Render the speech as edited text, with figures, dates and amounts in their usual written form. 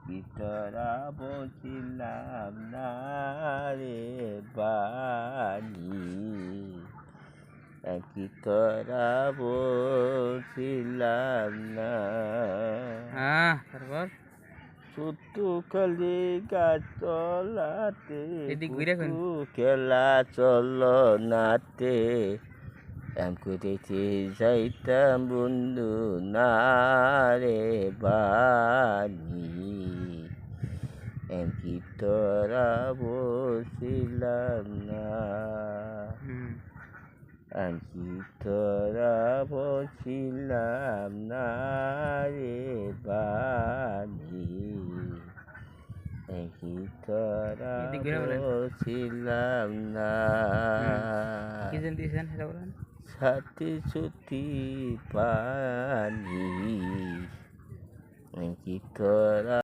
কি তোরা বলছিলাম না রে বানি, কি তোরা বলছিলাম না। তারপর চুট্টুখালি গাছতলাতে এদিক ঘুরে কোন খেলা চললো নাতে, এম করেছি যাইতাম বন্ধু না রে বানি, এম কি তোরা বলছিলাম না, এম কি তোরা বলছিলাম না রে বানি, এম কি তোরা বলছিলাম না। কি যেন দিয়েছেন সেটা বলেন। সাথে ছুটি পানি, কি তোরা